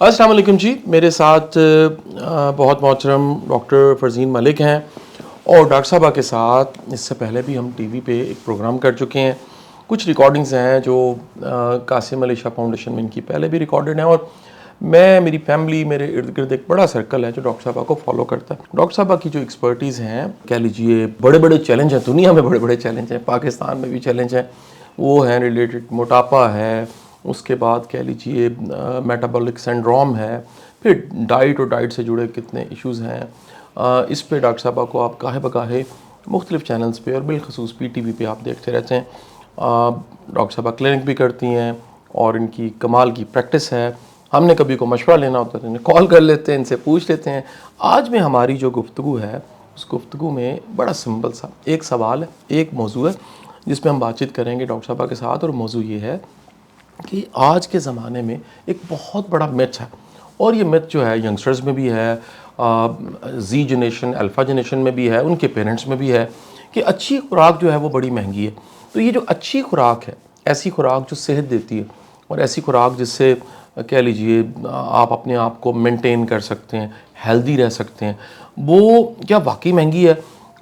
السلام علیکم جی. میرے ساتھ بہت محترم ڈاکٹر فرزین ملک ہیں اور ڈاکٹر صاحبہ کے ساتھ اس سے پہلے بھی ہم ٹی وی پہ ایک پروگرام کر چکے ہیں. کچھ ریکارڈنگز ہیں جو قاسم علی شاہ فاؤنڈیشن میں ان کی پہلے بھی ریکارڈڈ ہیں, اور میں, میری فیملی, میرے ارد گرد ایک بڑا سرکل ہے جو ڈاکٹر صاحبہ کو فالو کرتا ہے. ڈاکٹر صاحبہ کی جو ایکسپرٹیز ہیں, کہہ لیجئے بڑے بڑے چیلنج ہیں, دنیا میں بڑے بڑے چیلنج ہیں, پاکستان میں بھی چیلنج ہیں, وہ ہیں ریلیٹڈ موٹاپا ہے, اس کے بعد کہہ لیجئے میٹابولک سنڈروم ہے, پھر ڈائٹ اور ڈائٹ سے جڑے کتنے ایشوز ہیں. اس پہ ڈاکٹر صاحبہ کو آپ گاہے بگاہے مختلف چینلز پہ اور بالخصوص پی ٹی وی پہ آپ دیکھتے رہتے ہیں. ڈاکٹر صاحبہ کلینک بھی کرتی ہیں اور ان کی کمال کی پریکٹس ہے. ہم نے کبھی کو مشورہ لینا ہوتا ہے تو انہیں کال کر لیتے ہیں, ان سے پوچھ لیتے ہیں. آج میں ہماری جو گفتگو ہے اس گفتگو میں بڑا سمپل سا ایک سوال ہے, ایک موضوع ہے جس پہ ہم بات چیت کریں گے ڈاکٹر صاحبہ کے ساتھ, اور موضوع یہ ہے کہ آج کے زمانے میں ایک بہت بڑا میتھ ہے, اور یہ میتھ جو ہے ینگسٹرز میں بھی ہے, زی جنریشن, الفا جنریشن میں بھی ہے, ان کے پیرنٹس میں بھی ہے, کہ اچھی خوراک جو ہے وہ بڑی مہنگی ہے. تو یہ جو اچھی خوراک ہے, ایسی خوراک جو صحت دیتی ہے, اور ایسی خوراک جس سے کہہ لیجئے آپ اپنے آپ کو مینٹین کر سکتے ہیں, ہیلدی رہ سکتے ہیں, وہ کیا واقعی مہنگی ہے؟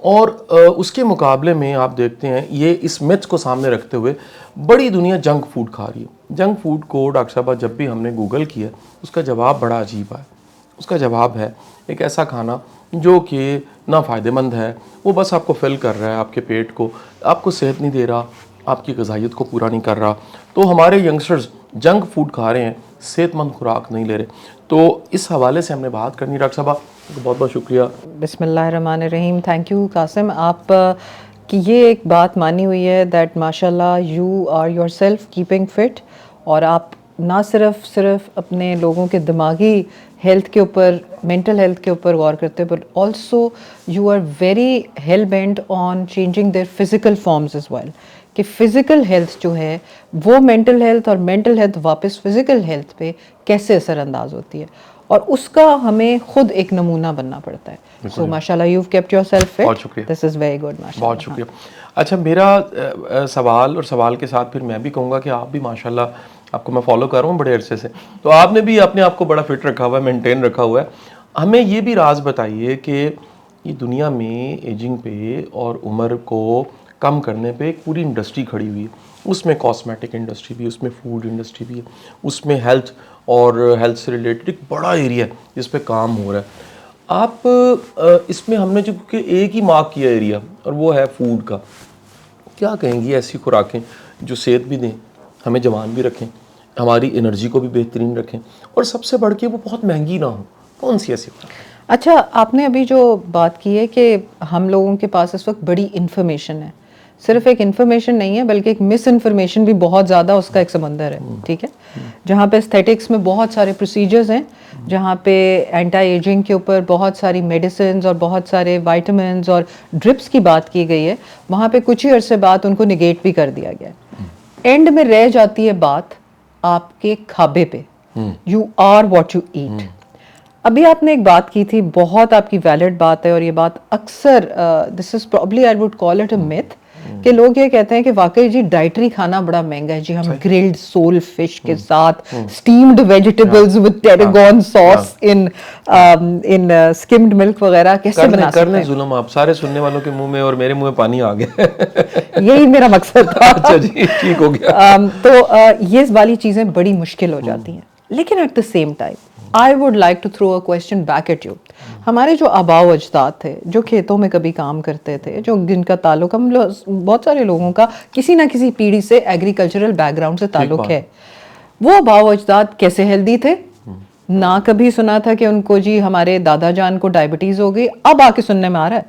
اور اس کے مقابلے میں آپ دیکھتے ہیں یہ اس میتھ کو سامنے رکھتے ہوئے بڑی دنیا جنک فوڈ کھا رہی ہے. جنک فوڈ کو ڈاکٹر صاحبہ جب بھی ہم نے گوگل کیا اس کا جواب بڑا عجیب ہے. اس کا جواب ہے ایک ایسا کھانا جو کہ نہ فائدہ مند ہے, وہ بس آپ کو فل کر رہا ہے آپ کے پیٹ کو, آپ کو صحت نہیں دے رہا, آپ کی غذائیت کو پورا نہیں کر رہا. تو ہمارے ینگسٹرز جنک فوڈ کھا رہے ہیں, صحت مند خوراک نہیں لے رہے. تو اس حوالے سے ہم نے بات کرنی. ڈاکٹر صاحبہ بہت بہت شکریہ. بسم اللہ الرحمن الرحیم. Thank you Qasim. آپ کی یہ ایک بات مانی ہوئی ہے دیٹ ماشاء اللہ you are yourself keeping fit, اور آپ نہ صرف اپنے لوگوں کے دماغی ہیلتھ کے اوپر, مینٹل ہیلتھ کے اوپر غور کرتے, but also you are very hell bent on changing their physical forms as well, کہ فزیکل ہیلتھ جو ہے وہ مینٹل ہیلتھ, اور مینٹل ہیلتھ واپس فزیکل ہیلتھ پہ کیسے اثر انداز ہوتی ہے, اور اس کا ہمیں خود ایک نمونہ بننا پڑتا ہے. سو ماشاء اللہ you kept yourself fit. بہت شکریہ. This is very good. ماشاء بہت شکریہ. اچھا, میرا سوال, اور سوال کے ساتھ پھر میں بھی کہوں گا کہ آپ بھی ماشاء اللہ, آپ کو میں فالو کر رہا ہوں بڑے عرصے سے, تو آپ نے بھی اپنے آپ کو بڑا فٹ رکھا ہوا ہے, مینٹین رکھا ہوا ہے. ہمیں یہ بھی راز بتائیے کہ یہ دنیا میں ایجنگ پہ اور عمر کو کم کرنے پہ ایک پوری انڈسٹری کھڑی ہوئی ہے. اس میں کاسمیٹک انڈسٹری بھی, اس میں فوڈ انڈسٹری بھی ہے, اس میں ہیلتھ اور ہیلتھ سے ریلیٹڈ ایک بڑا ایریا ہے جس پہ کام ہو رہا ہے. آپ اس میں ہم نے جو کہ ایک ہی مارک کیا ایریا, اور وہ ہے فوڈ کا. کیا کہیں گی ایسی خوراکیں جو صحت بھی دیں, ہمیں جوان بھی رکھیں, ہماری انرجی کو بھی بہترین رکھیں, اور سب سے بڑھ کے وہ بہت مہنگی نہ ہوں؟ کون سی ایسی خوراک؟ اچھا, آپ نے ابھی جو بات کی ہے کہ ہم لوگوں کے پاس اس وقت بڑی انفارمیشن ہے, صرف ایک انفارمیشن نہیں ہے بلکہ ایک مس انفارمیشن بھی بہت زیادہ اس کا ایک سمندر ہے. ٹھیک ہے, جہاں پہ استھیٹکس میں بہت سارے پروسیجرز ہیں, جہاں پہ اینٹی ایجنگ کے اوپر بہت ساری میڈیسنز اور بہت سارے وائٹامنز اور ڈرپس کی بات کی گئی ہے, وہاں پہ کچھ ہی عرصے بعد ان کو نگیٹ بھی کر دیا گیا ہے. اینڈ میں رہ جاتی ہے بات آپ کے کھابے پہ, you are what you eat. ابھی آپ نے ایک بات کی تھی, بہت آپ کی ویلڈ بات ہے, اور یہ بات اکثر this is probably I would call it a myth, کہ لوگ یہ کہتے ہیں کہ واقعی جی ڈائٹری کھانا بڑا مہنگا ہے جی, ہم گرلڈ سول فش کے ساتھ اسٹیمڈ ویجیٹیبلز ود ٹیریگون ساس ان اسکمڈ ملک وغیرہ کیسے بنا سکتے ہیں. کرنے ظلم آپ سارے سننے والوں کے منہ میں, اور میرے منہ میں پانی آ گیا. یہی میرا مقصد تھا. اچھا جی, ٹھیک ہو گیا. تو یہ والی چیزیں بڑی مشکل ہو جاتی ہیں, لیکن at the same time I would like to throw a question back at you. ہمارے جو آباء و اجداد تھے جو کھیتوں میں کبھی کام کرتے تھے, جو جن کا تعلق, ہم بہت سارے لوگوں کا کسی نہ کسی پیڑھی سے ایگریکلچرل بیک گراؤنڈ سے تعلق ہے, وہ آباء و اجداد کیسے ہیلدی تھے؟ نہ کبھی سنا تھا کہ ان کو جی ہمارے دادا جان کو ڈائبٹیز ہو گئی. اب آ کے سننے میں آ رہا ہے.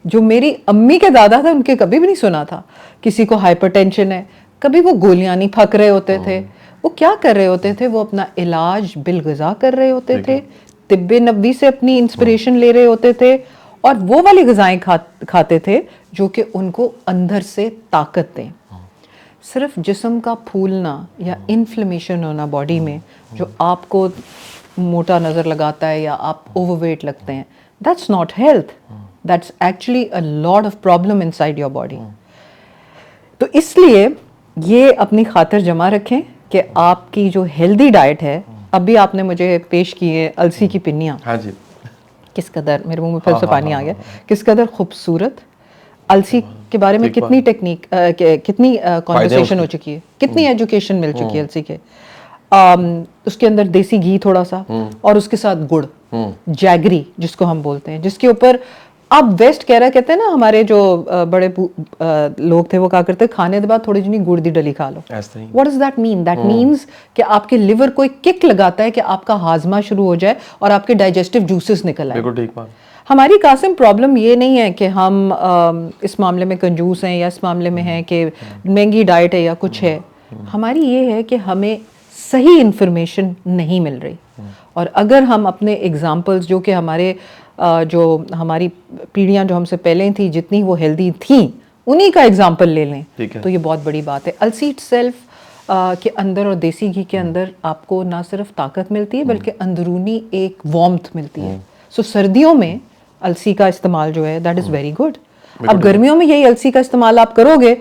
جو میری امی کے دادا تھے ان کے کبھی بھی نہیں سنا تھا کسی کو ہائپر ٹینشن ہے, کبھی وہ گولیاں نہیں پھک رہے ہوتے تھے. وہ کیا کر رہے ہوتے تھے؟ وہ اپنا علاج بالغذا کر رہے ہوتے تھے, طب نبوی سے اپنی انسپریشن لے رہے ہوتے تھے, اور وہ والی غذائیں کھاتے تھے جو کہ ان کو اندر سے طاقت دیں. صرف جسم کا پھولنا یا انفلیمیشن ہونا باڈی میں جو آپ کو موٹا نظر لگاتا ہے یا آپ اوور ویٹ لگتے ہیں, that's not health, that's actually a lot of problem in side your body. تو اس لیے یہ اپنی خاطر جمع رکھیں کہ آپ کی جو ہیلدی ڈائٹ ہے ابھی آپ نے مجھے پیش کی ہے السی کی پنیاں. ہاں جی, کس قدر, میرے منہ میں پھر سے پانی آ گیا, کس قدر خوبصورت. السی کے بارے میں کتنی ٹیکنیک, کتنی کانورسیشن ہو چکی ہے, کتنی ایجوکیشن مل چکی ہے السی کے. اس کے اندر دیسی گھی تھوڑا سا, اور اس کے ساتھ گڑ, جیگری جس کو ہم بولتے ہیں, جس کے اوپر اب ویسٹ کہہ رہا کہتے ہیں نا, ہمارے جو بڑے لوگ تھے وہ کہا کرتے کھانے کے بعد تھوڑی جنی گڑ دی ڈلی کھا لو. What does that mean? That means کہ آپ کے لیور کو ایک کک لگاتا ہے کہ آپ کا ہاضمہ شروع ہو جائے اور آپ کے ڈائجسٹو جوسز نکل آئے. بالکل ٹھیک بات. ہماری قاسم پرابلم یہ نہیں ہے کہ ہم اس معاملے میں کنجوس ہیں یا اس معاملے میں ہیں کہ مہنگی ڈائٹ ہے یا کچھ ہے. ہماری یہ ہے کہ ہمیں صحیح انفارمیشن نہیں مل رہی. اور اگر ہم اپنے ایگزامپلس جو کہ ہماری پیڑھیاں جو ہم سے پہلے تھیں جتنی وہ ہیلدی تھیں انہی کا ایگزامپل لے لیں تو یہ بہت بڑی بات ہے. السی اٹ سیلف کے اندر اور دیسی گھی کے اندر آپ کو نہ صرف طاقت ملتی ہے بلکہ اندرونی ایک وارمتھ ملتی ہے. سو سردیوں میں السی کا استعمال جو ہے دیٹ از ویری گڈ. اب گرمیوں میں یہی السی کا استعمال آپ کرو گے,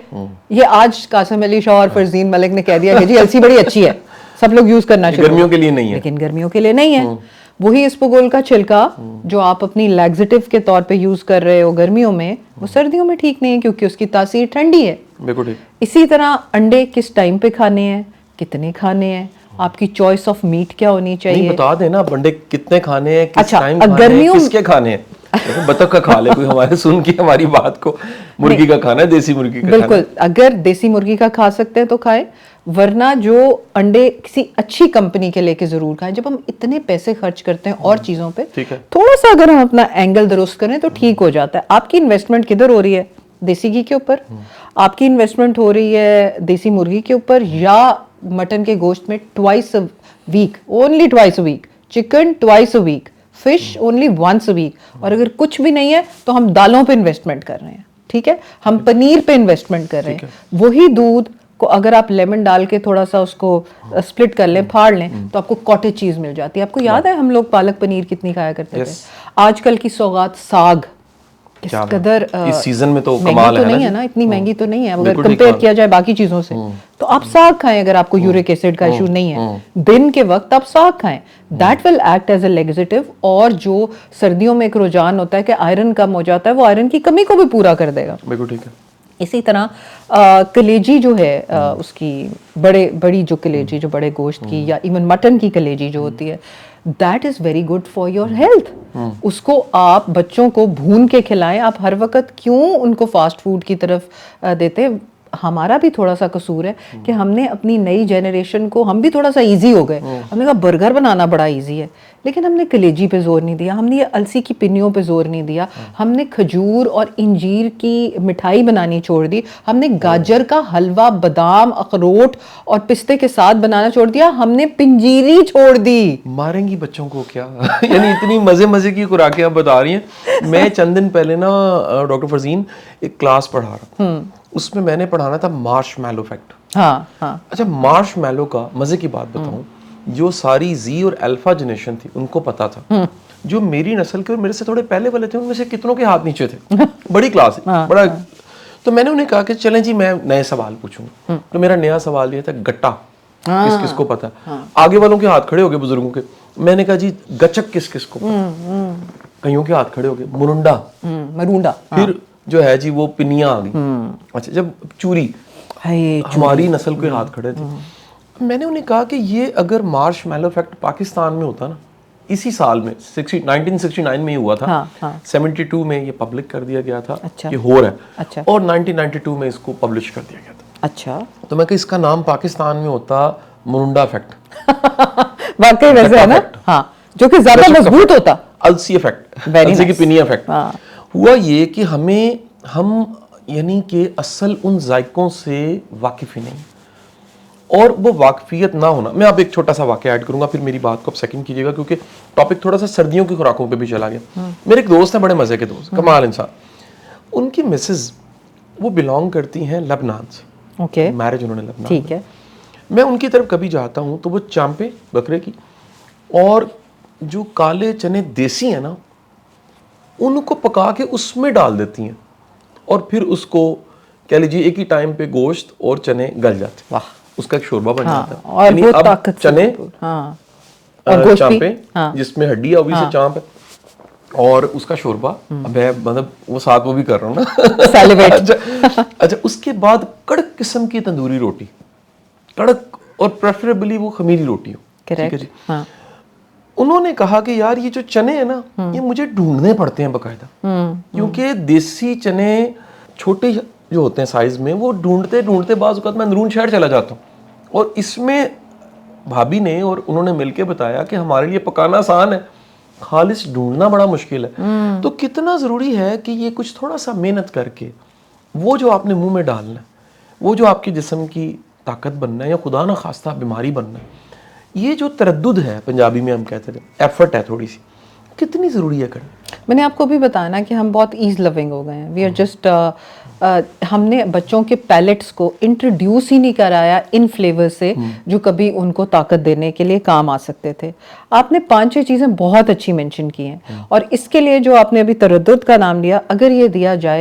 یہ آج قاسم علی شاہ اور فرزین ملک نے کہہ دیا کہ جی السی بڑی اچھی ہے, سب لوگ یوز کرنا چاہیے, گرمیوں کے لیے نہیں ہے, لیکن گرمیوں کے لیے نہیں ہے. وہی اسپغول کا چھلکا جو آپ اپنی لیگزیٹو کے طور پہ یوز کر رہے ہو گرمیوں میں, وہ سردیوں میں ٹھیک نہیں ہے کیونکہ اس کی تاثیر ٹھنڈی ہے. اسی طرح انڈے کس ٹائم پہ کھانے ہیں, کتنے کھانے ہیں, آپ کی چوائس آف میٹ کیا ہونی چاہیے. بتا دیں نا انڈے کتنے کھانے ہیں, کس ٹائم کھانے ہیں, کس کے کھانے ہیں. بطخ کا کھا لے کوئی ہمارے سن کے ہماری بات کو, مرغی کا کھانا ہے, دیسی مرغی کا. بالکل, اگر دیسی مرغی کا کھا سکتے ہیں تو کھائیں, ورنہ جو انڈے کسی اچھی کمپنی کے لے کے ضرور کھائیں. جب ہم اتنے پیسے خرچ کرتے ہیں اور چیزوں پہ, تھوڑا سا اگر ہم اپنا اینگل درست کریں تو ٹھیک ہو جاتا ہے. آپ کی انویسٹمنٹ کدھر ہو رہی ہے, دیسی گھی کے اوپر, آپ کی انویسٹمنٹ ہو رہی ہے دیسی مرغی کے اوپر, یا مٹن کے گوشت میں twice a week, only twice a week, chicken twice a week, fish only once a week. اور اگر کچھ بھی نہیں ہے تو ہم دالوں پہ انویسٹمنٹ کر رہے ہیں, ٹھیک ہے, ہم پنیر پہ انویسٹمنٹ کر رہے ہیں. وہی دودھ کو اگر آپ لیمن ڈال کے تھوڑا سا اس کو سپلٹ کر لیں, پھاڑ لیں, تو آپ کو کاٹیج چیز مل جاتی ہے. آپ کو یاد ہے ہم لوگ پالک پنیر کتنی کھایا کرتے تھے. آج کل کی سوغات ساگ کس قدر اس سیزن میں تو مہنگی تو نہیں ہے نا, اتنی مہنگی تو نہیں ہے اگر کمپیئر کیا جائے باقی چیزوں سے. تو آپ ساگ کھائیں اگر آپ کو یورک ایسڈ کا ایشو نہیں ہے, دن کے وقت آپ ساگ کھائیں, that will act as a laxative. اور جو سردیوں میں ایک رجحان ہوتا ہے کہ آئرن کم ہو جاتا ہے, وہ آئرن کی کمی کو بھی پورا کر دے گا. بالکل ٹھیک ہے. اسی طرح کلیجی جو ہے, اس کی بڑی جو کلیجی جو بڑے گوشت کی, یا ایون مٹن کی کلیجی جو ہوتی ہے, that is very good for your health. اس کو آپ بچوں کو بھون کے کھلائیں. آپ ہر وقت کیوں ان کو فاسٹ فوڈ کی طرف دیتے؟ ہمارا بھی تھوڑا سا قصور ہے کہ ہم نے اپنی نئی جنریشن کو, ہم بھی تھوڑا سا ایزی ہو گئے. ہم نے کہا برگر بنانا بڑا ایزی ہے, لیکن ہم نے کلیجی پہ زور نہیں دیا, ہم نے یہ السی کی پنیوں پہ زور نہیں دیا, ہم نے کھجور اور انجیر کی مٹھائی بنانی چھوڑ دی, ہم نے گاجر کا حلوہ بادام اخروٹ اور پستے کے ساتھ بنانا چھوڑ دیا, ہم نے پنجیری چھوڑ دی. ماریں گی بچوں کو کیا یعنی اتنی مزے کی خوراکیں آپ بتا رہی ہیں. میں چند دن پہلے نا ڈاکٹر فرزین ایک کلاس پڑھا رہا تھا, اس میں نے پڑھانا تھا مارش میلو افیکٹ. اچھا, مارش میلو کا مزے کی بات بتاؤں, جو ساری زی اور الفا جنریشن تھی ان کو پتا تھا. جو میری نسل کے اور میرے سے تھوڑے پہلے والے تھے ان میں سے کتنوں کے ہاتھ نیچے تھے. بڑی کلاس بڑا. تو میں نے انہیں کہا کہ چلیں جی میں نئے سوال پوچھوں. تو میرا نیا سوال یہ تھا گٹا کس کس کو پتا. آگے والوں کے ہاتھ کھڑے ہو گئے بزرگوں کے. میں نے کہا جی گچک کس کس کو پتا. کئیوں کے ہاتھ کھڑے ہو گئے. مرونڈا, پھر جو ہے جی وہ پنیاں آ گئی. اچھا, جب چوری ہماری نسل کے ہاتھ کھڑے تھے. میں نے انہیں کہا کہ یہ اگر مارش میلو افیکٹ پاکستان میں ہوتا نا اسی سال میں 1969 میں ہی ہوا تھا, 72 میں یہ پبلک کر دیا گیا تھا کہ ہو رہا ہے, اور 1992 میں اس کو پبلش کر دیا گیا تھا. اچھا, تو میں کہ اس کا نام پاکستان میں ہوتا مرونڈا افیکٹ. واقعی ویسے ہے نا, ہاں, جو کہ زیادہ مضبوط ہوتا. السی افیکٹ, السی کی پنی افیکٹ. ہوا یہ کہ ہم یعنی کہ اصل ان ذائقوں سے واقف ہی نہیں, اور وہ واقفیت نہ ہونا. میں اب ایک چھوٹا سا واقعہ ایڈ کروں گا, پھر میری بات کو اب سیکنڈ کیجیے گا کیونکہ ٹاپک تھوڑا سا سردیوں کی خوراکوں پہ بھی چلا گیا. میرے ایک دوست ہیں, بڑے مزے کے دوست, کمال انسان. ان کی مسز وہ بلانگ کرتی ہیں لبنان سے, میرج انہوں نے لبنان. ٹھیک ہے. میں ان کی طرف کبھی جاتا ہوں تو وہ چانپے بکرے کی اور جو کالے چنے دیسی ہیں نا ان کو پکا کے اس میں ڈال دیتی ہیں, اور پھر اس کو کہہ لیجیے ایک ہی ٹائم پہ گوشت اور چنے گل جاتے ہیں. واہ, اس کا ایک شوربہ بن جاتا ہے. اور اب چنے چانپیں جس میں ہڈی ہے وہ سے چانپ ہے اور اس کا شوربا. میں مطلب وہ ساتھ وہ بھی کر رہا ہوں نا. اچھا اس کے بعد کڑک قسم کی تندوری روٹی, کڑک, اور پریفریبلی وہ خمیری روٹی ہو. ٹھیک ہے جی. انہوں نے کہا کہ یار یہ جو چنے ہیں نا یہ مجھے ڈھونڈنے پڑتے ہیں باقاعدہ, کیونکہ دیسی چنے چھوٹے جو ہوتے ہیں سائز میں, وہ ڈھونڈتے ڈھونڈتے بعض اوقات میں اندرون شہر چلا جاتا ہوں. اور اس میں بھابھی نے اور انہوں نے مل کے بتایا کہ ہمارے لیے پکانا آسان ہے, خالص ڈھونڈنا بڑا مشکل ہے. تو کتنا ضروری ہے کہ یہ کچھ تھوڑا سا محنت کر کے وہ جو آپ نے منہ میں ڈالنا ہے, وہ جو آپ کے جسم کی طاقت بننا ہے یا خدا نہ خواستہ بیماری بننا ہے, یہ جو تردد ہے پنجابی میں ہم کہتے ہیں ایفرٹ ہے تھوڑی سی, کتنی ضروری ہے کرنا. میں نے آپ کو بھی بتایا نا کہ ہم بہت ایز لونگ ہو گئے ہیں. وی آر جسٹ ہم نے بچوں کے پیلٹس کو انٹروڈیوس ہی نہیں کرایا ان فلیور سے جو کبھی ان کو طاقت دینے کے لیے کام آ سکتے تھے. آپ نے 5-6 چیزیں بہت اچھی مینشن کی ہیں, اور اس کے لیے جو آپ نے ابھی تردد کا نام لیا, اگر یہ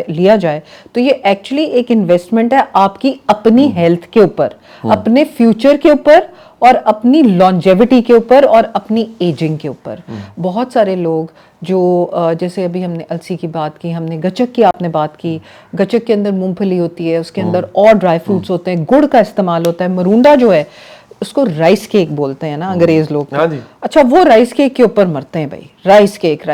لیا جائے تو یہ ایکچولی ایک انویسٹمنٹ ہے آپ کی اپنی ہیلتھ کے اوپر, اپنے فیوچر کے اوپر, اور اپنی لانجیوٹی کے اوپر, اور اپنی ایجنگ کے اوپر. بہت سارے لوگ جو جیسے ابھی ہم نے السی کی بات کی, ہم نے گچک کی آپ نے بات کی, گچک کے اندر مونگ پھلی ہوتی ہے, اس کے اندر اور ڈرائی فروٹس ہوتے ہیں, گڑ کا استعمال ہوتا ہے, مرونڈا جو ہے اس کو رائس کیک بولتے ہیں نا انگریز لوگ. اچھا وہ رائس کیک کے اوپر مرتے ہیں بھائی, رائس کیک.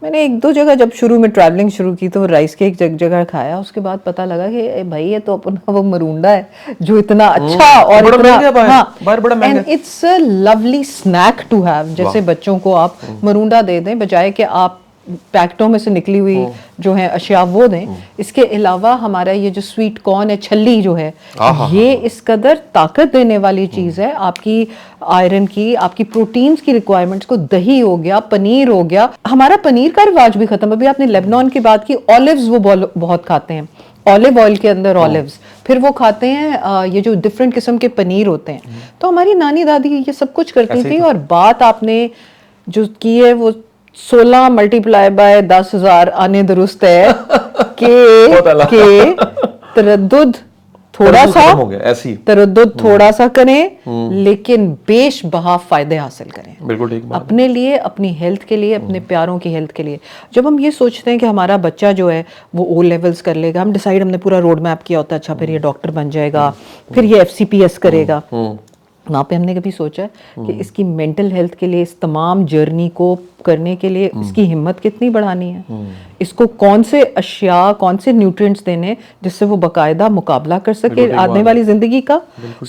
میں نے 1-2 جگہ جب شروع میں ٹریولنگ شروع کی تو رائس کیک جگہ کھایا, اس کے بعد پتہ لگا کہ بھائی یہ تو اپنا وہ مرونڈا ہے جو اتنا اچھا اور اتنا and it's a lovely snack to have. جیسے بچوں کو آپ مرونڈا دے دیں بجائے کہ آپ پیکٹوں میں سے نکلی ہوئی جو ہے اشیاء وہ دیں. اس کے علاوہ ہمارا یہ جو سویٹ کارن ہے, چھلی جو ہے, یہ اس قدر طاقت دینے والی چیز ہے آپ کی آئرن کی, آپ کی پروٹینز کی ریکوائرمنٹس کو. دہی ہو گیا, پنیر ہو گیا, ہمارا پنیر کا رواج بھی ختم. ابھی آپ نے لیبنان کی بات کی, اولیوز وہ بہت کھاتے ہیں, اولیو آئل کے اندر اولیوز, پھر وہ کھاتے ہیں یہ جو ڈفرینٹ قسم کے پنیر ہوتے ہیں. تو ہماری نانی دادی یہ سب کچھ کرتی تھی. اور بات آپ نے جو کی ہے وہ 16 ملٹیپلائی بائی 10,000 آنے درست ہے کہ تردد تھوڑا سا کریں لیکن بیش بہا فائدے حاصل کریں اپنے لیے, اپنی ہیلتھ کے لیے, اپنے پیاروں کی ہیلتھ کے لیے. جب ہم یہ سوچتے ہیں کہ ہمارا بچہ جو ہے وہ او لیولز کر لے گا, ہم نے پورا روڈ میپ کیا ہوتا ہے, اچھا پھر یہ ڈاکٹر بن جائے گا, پھر یہ FCPS کرے گا. وہاں پہ ہم نے کبھی سوچا کہ اس کی مینٹل ہیلتھ کے لیے, اس تمام جرنی کو کرنے کے لیے اس کی ہمت کتنی بڑھانی ہے, اس کو کون سے اشیاء, کون سے نیوٹرینٹس دینے جس سے وہ باقاعدہ مقابلہ کر سکے آنے والی زندگی کا.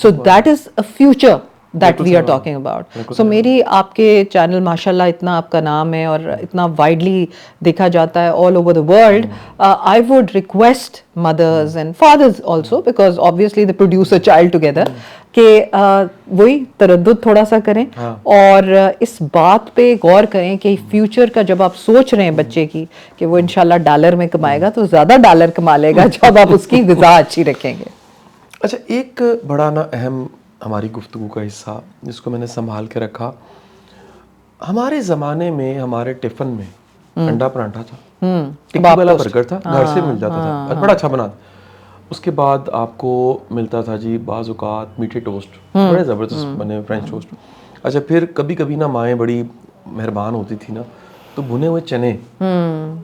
So that is a future that we are talking about. So میری آپ کے چینل ماشاءاللہ اتنا آپ کا نام ہے اور اتنا وائڈلی دیکھا جاتا ہے all over the world. I would request mothers and fathers also because obviously they produce a child together کہ وہی تردد تھوڑا سا کریں اور اس بات پہ غور کریں کہ فیوچر کا جب آپ سوچ رہے ہیں بچے کی کہ وہ انشاءاللہ ڈالر میں کمائے گا تو زیادہ ڈالر کما لے گا جب آپ اس کی غذا اچھی رکھیں گے. اچھا ایک بڑا نا اہم ہماری گفتگو کا حصہ جس کو میں نے سنبھال کے رکھا, ہمارے زمانے میں ہمارے ٹفن میں انڈا پراٹھا تھا, ٹکی والا برگر تھا, گھر سے مل جاتا تھا, بڑا اچھا بنا. اس کے بعد آپ کو ملتا تھا جی بعض اوقات میٹھے ٹوسٹ, بڑے زبردست بنے فرینچ ٹوسٹ. اچھا پھر کبھی کبھی نا مائیں بڑی مہربان ہوتی تھی نا تو بھنے ہوئے چنے,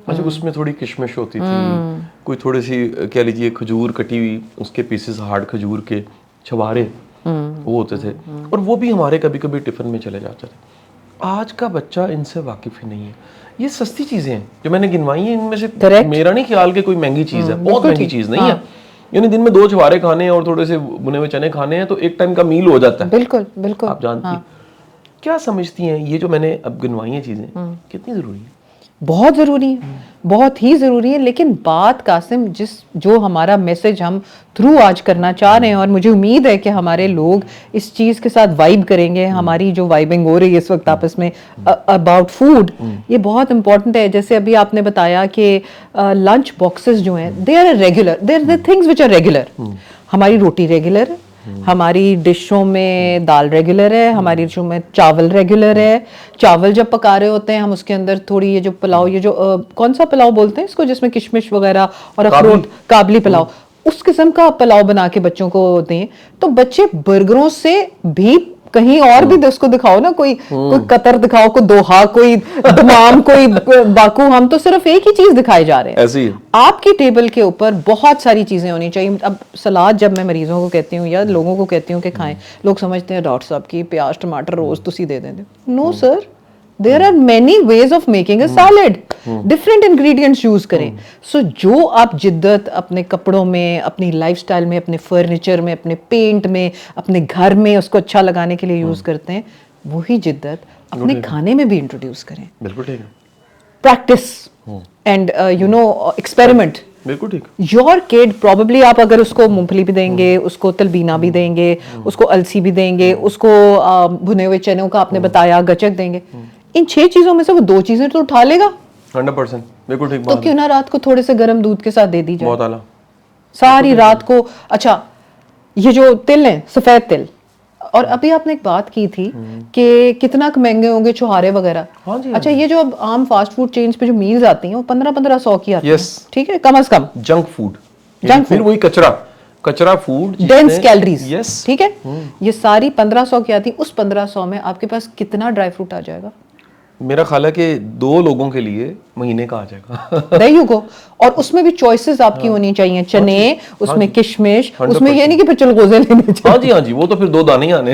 اچھا اس میں تھوڑی کشمش ہوتی تھی, کوئی تھوڑی سی کہہ لیجیے کھجور کٹی ہوئی, اس کے پیسز ہارڈ کھجور کے چھوارے وہ ہوتے تھے, اور وہ بھی ہمارے کبھی کبھی ٹفن میں چلے جاتے تھے. آج کا بچہ ان سے واقف ہی نہیں ہے. یہ سستی چیزیں ہیں جو میں نے گنوائی ہیں, ان میں سے میرا نہیں خیال کہ کوئی مہنگی چیز ہے, بہت مہنگی چیز نہیں ہے. یعنی دن میں 2 چھوارے کھانے ہیں اور تھوڑے سے بنے ہوئے چنے کھانے ہیں تو ایک ٹائم کا میل ہو جاتا ہے. بالکل بالکل. آپ جانتی ہیں, کیا سمجھتی ہیں یہ جو میں نے اب گنوائی ہیں چیزیں کتنی ضروری ہیں؟ بہت ضروری ہے, بہت ہی ضروری ہے. لیکن بات قاسم جو ہمارا میسج ہم تھرو آج کرنا چاہ رہے ہیں, اور مجھے امید ہے کہ ہمارے لوگ اس چیز کے ساتھ وائب کریں گے, ہماری جو وائبنگ ہو رہی ہے اس وقت آپس میں اباؤٹ فوڈ, یہ بہت امپورٹنٹ ہے. جیسے ابھی آپ نے بتایا کہ لنچ باکسز جو ہیں they are regular, they are things which are regular. ہماری روٹی ریگولر ہے, ہماری ڈشوں میں دال ریگولر ہے, ہماری ڈشوں میں چاول ریگولر ہے. چاول جب پکا رہے ہوتے ہیں ہم اس کے اندر تھوڑی یہ جو پلاؤ, یہ جو کون سا پلاؤ بولتے ہیں اس کو جس میں کشمش وغیرہ اور اخروٹ, کابلی پلاؤ, اس قسم کا پلاؤ بنا کے بچوں کو دیں تو بچے برگروں سے بھی کہیں اور بھی اس کو دکھاؤ نا, کوئی قطر دکھاؤ, کوئی دوحہ, کوئی دمام, کوئی باکو, ہم تو صرف ایک ہی چیز دکھائے جا رہے ہیں. ایسے ہی آپ کی ٹیبل کے اوپر بہت ساری چیزیں ہونی چاہیے. اب سلاد جب میں مریضوں کو کہتی ہوں یا لوگوں کو کہتی ہوں کہ کھائیں, لوگ سمجھتے ہیں ڈاکٹر صاحب کی پیاز ٹماٹر روز تسی دے دیں. نو سر, there are many ways of making a salad. Different ingredients use کریں. So جو آپ جدت اپنے کپڑوں میں, اپنی لائف سٹائل میں, اپنے فرنیچر میں, اپنے پینٹ میں, اپنے گھر میں اس کو اچھا لگانے کے لیے یوز کرتے ہیں, وہی جدت اپنے کھانے میں بھی انٹروڈیوس کریں. بالکل ٹھیک ہے. Practice and experiment. بالکل ٹھیک. یور کڈ پروبیبلی, آپ اگر اس کو مونگ پھلی بھی دیں گے, اس کو تلبینہ بھی دیں گے, اس کو السی بھی دیں گے, اس کو بھنے ہوئے چنوں کا آپ نے بتایا گچک دیں گے, ان 6 چیزوں میں سے وہ 2 چیزیں تو اٹھا لے گا 100%. بالکل ٹھیک. تو کیوں نہ رات کو تھوڑے سے گرم دودھ کے ساتھ دے دی جائے. بہت اعلیٰ. ساری رات کو. اچھا یہ جو تل ہیں, سفید تل, اور ابھی آپ نے ایک بات کی تھی کہ کتنا مہنگے ہوں گے چھہارے وغیرہ. اچھا یہ جو اب عام فاسٹ فوڈ چینز پہ جو میلز آتی ہیں وہ 1500 کی آتی ہیں, ٹھیک ہے, کم از کم. جنک فوڈ, پھر وہی کچرا فوڈ, ڈینس کیلریز, ٹھیک ہے, یہ ساری 1500 کی آتی. اس 1500 میں آپ کے پاس کتنا ڈرائی فروٹ آ جائے گا؟ میرا خیال ہے کہ 2 لوگوں کے لیے مہینے کا آ جائے گا. There you go. اور اس میں بھی چوائسیز آپ کی ہونی چاہیے, چنے, اس میں کشمش, اس میں یہ نہیں کہ پھر چلغوزے لینے چاہیے. ہاں جی, وہ تو پھر 2 دانے آنے,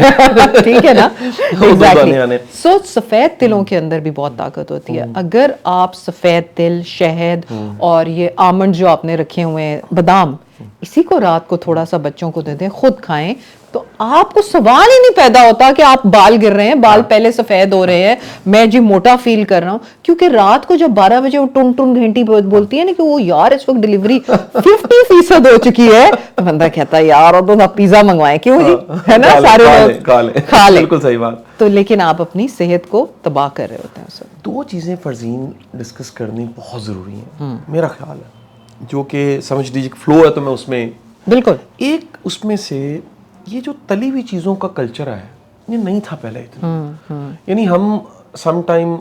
ٹھیک ہے نا. ایگزیکٹلی. سو سفید تلوں کے اندر بھی بہت طاقت ہوتی ہے. اگر آپ سفید تل, شہد اور یہ آمنڈ جو آپ نے رکھے ہوئے ہیں, بادام, اسی کو رات کو تھوڑا سا بچوں کو دے دیں, خود کھائیں, تو آپ کو سوال ہی نہیں پیدا ہوتا کہ آپ بال گر رہے ہیں, بال پہلے سفید ہو رہے ہیں, میں جی موٹا فیل کر رہا ہوں. کیونکہ رات کو جب 12 بجے وہ ٹن ٹن گھنٹی بولتی ہے نا کہ وہ یار اس وقت ڈیلیوری 50% ہو چکی ہے, تو بندہ کہتا ہے یار اور تو پیزا منگوائیں, کیوں جی, ہے نا, سارے لوگ کھا لیں. بالکل صحیح بات. تو لیکن آپ اپنی صحت کو تباہ کر رہے ہوتے ہیں. 2 چیزیں فرزین ڈسکس کرنی بہت ضروری ہیں میرا خیال ہے, جو کہ سمجھ لیجیے فلو ہے تو میں اس میں بالکل. ایک اس میں سے یہ جو تلی ہوئی چیزوں کا کلچر ہے, یہ نہیں تھا پہلے اتنا. یعنی ہم سم ٹائم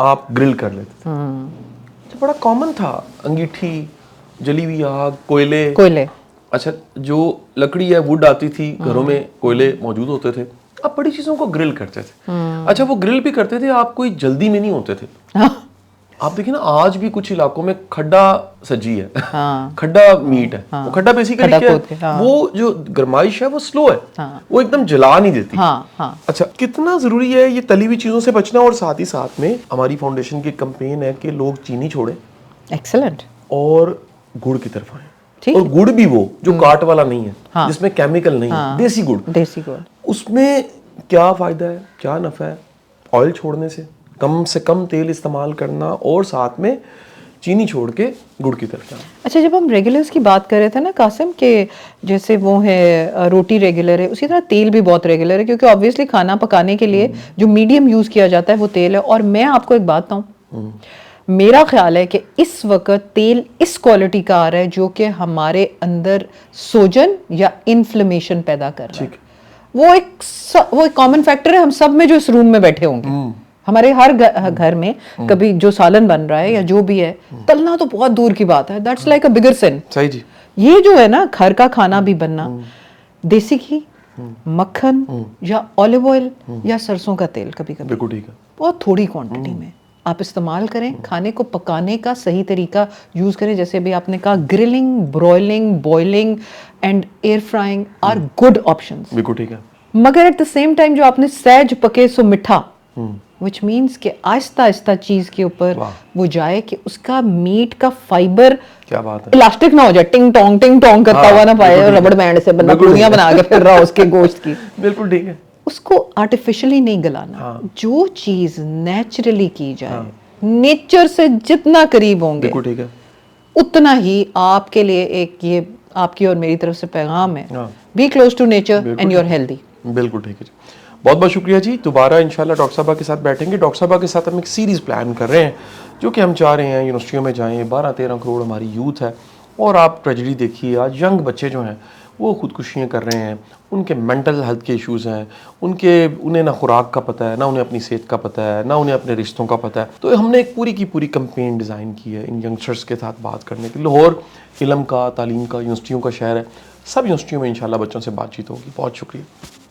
آپ گرل کر لیتے تھے, تو بڑا کامن تھا, انگیٹھی, جلی ہوئی آگ, کوئلے. اچھا جو لکڑی ہے ووڈ آتی تھی گھروں میں, کوئلے موجود ہوتے تھے, آپ بڑی چیزوں کو گرل کرتے تھے. اچھا وہ گرل بھی کرتے تھے, آپ کوئی جلدی میں نہیں ہوتے تھے. آپ دیکھیں نا آج بھی کچھ علاقوں میں کھڈا سجی ہے, کھڈا میٹ ہے, وہ کھڈا بیسیکلی کیا ہے, وہ جو گرمائش ہے وہ سلو ہے, وہ ایک دم جلا نہیں دیتی. اچھا کتنا ضروری ہے یہ تلی ہوئی چیزوں سے بچنا, اور ساتھ ہی ساتھ میں ہماری فاؤنڈیشن کی کمپین ہے کہ لوگ چینی چھوڑیں, ایکسلنٹ, اور گڑ کی طرف آئیں. اور گڑ بھی وہ جو کاٹ والا نہیں ہے, جس میں کیمیکل نہیں ہے, دیسی گڑ. اس میں کیا فائدہ ہے, کیا نفع ہے آئل چھوڑنے سے کم تیل استعمال کرنا, اور ساتھ میں چینی چھوڑ کے گڑ کی طرف جانا. اچھا جب ہم ریگولرز کی بات کر رہے تھے نا قاسم, کہ جیسے وہ ہے روٹی ریگولر ہے, اسی طرح تیل بھی بہت ریگولر ہے, کیونکہ آبویسلی کھانا پکانے کے لیے جو میڈیم یوز کیا جاتا ہے وہ تیل ہے. اور میں آپ کو ایک بات بتاؤں, میرا خیال ہے کہ اس وقت تیل اس کوالٹی کا آ رہا ہے جو کہ ہمارے اندر سوجن یا انفلیمیشن پیدا کر رہا ہے. وہ ایک کامن فیکٹر ہے ہم سب میں جو اس روم میں بیٹھے ہوں گے, ہمارے ہر گھر میں کبھی جو سالن بن رہا ہے یا جو بھی ہے, تلنا تو بہت دور کی بات ہے, دیٹس لائک اے بگر سن. صحیح جی. یہ جو ہے نا گھر کا کھانا بھی بننا, دیسی گھی, مکھن یا اولیو آئل یا سرسوں کا تیل, کبھی کبھی بہت تھوڑی کوانٹٹی میں آپ استعمال کریں. کھانے کو پکانے کا صحیح طریقہ یوز کریں, جیسے ابھی آپ نے کہا grilling, broiling, boiling and air frying are good options. بالکل ٹھیک ہے. مگر ایٹ دا سیم ٹائم جو آپ نے سہج پکے سو مٹھا, which means کہ آہستہ آہستہ چیز کے اوپر وہ جائے کہ اس کا میٹ کا فائبر الاسٹک نہ ہو جائے, ٹنگ ٹونگ کرتا ہوا نہ پائے, ربڑ بینڈ سے بنا پوریاں بنا کے پھر رہا اس کے گوشت کی. بالکل ٹھیک ہے. اس کو آرٹیفیشلی نہیں گلانا. جو چیز نیچرلی کی جائے, نیچر سے جتنا قریب ہوں گے اتنا ہی آپ کے لیے ایک, یہ آپ کی اور میری طرف سے پیغام ہے, be close to nature and you are healthy. بالکل ٹھیک ہے جی. بہت بہت شکریہ جی. دوبارہ انشاءاللہ ڈاکٹر صاحبہ کے ساتھ بیٹھیں گے. ڈاکٹر صاحبہ کے ساتھ ہم ایک سیریز پلان کر رہے ہیں, جو کہ ہم چاہ رہے ہیں یونیورسٹیوں میں جائیں. 12-13 کروڑ ہماری یوتھ ہے, اور آپ ٹریجڈی دیکھیے آج ینگ بچے جو ہیں وہ خودکشیاں کر رہے ہیں. ان کے مینٹل ہیلتھ کے ایشوز ہیں, انہیں نہ خوراک کا پتہ ہے, نہ انہیں اپنی صحت کا پتہ ہے, نہ انہیں اپنے رشتوں کا پتہ ہے. تو ہم نے ایک پوری کی پوری کمپین ڈیزائن کی ہے ان ینگسٹرز کے ساتھ بات کرنے کی. لاہور علم کا, تعلیم کا, یونیورسٹیوں کا شہر ہے. سب یونیورسٹیوں میں انشاءاللہ بچوں سے بات چیت ہوگی. بہت شکریہ.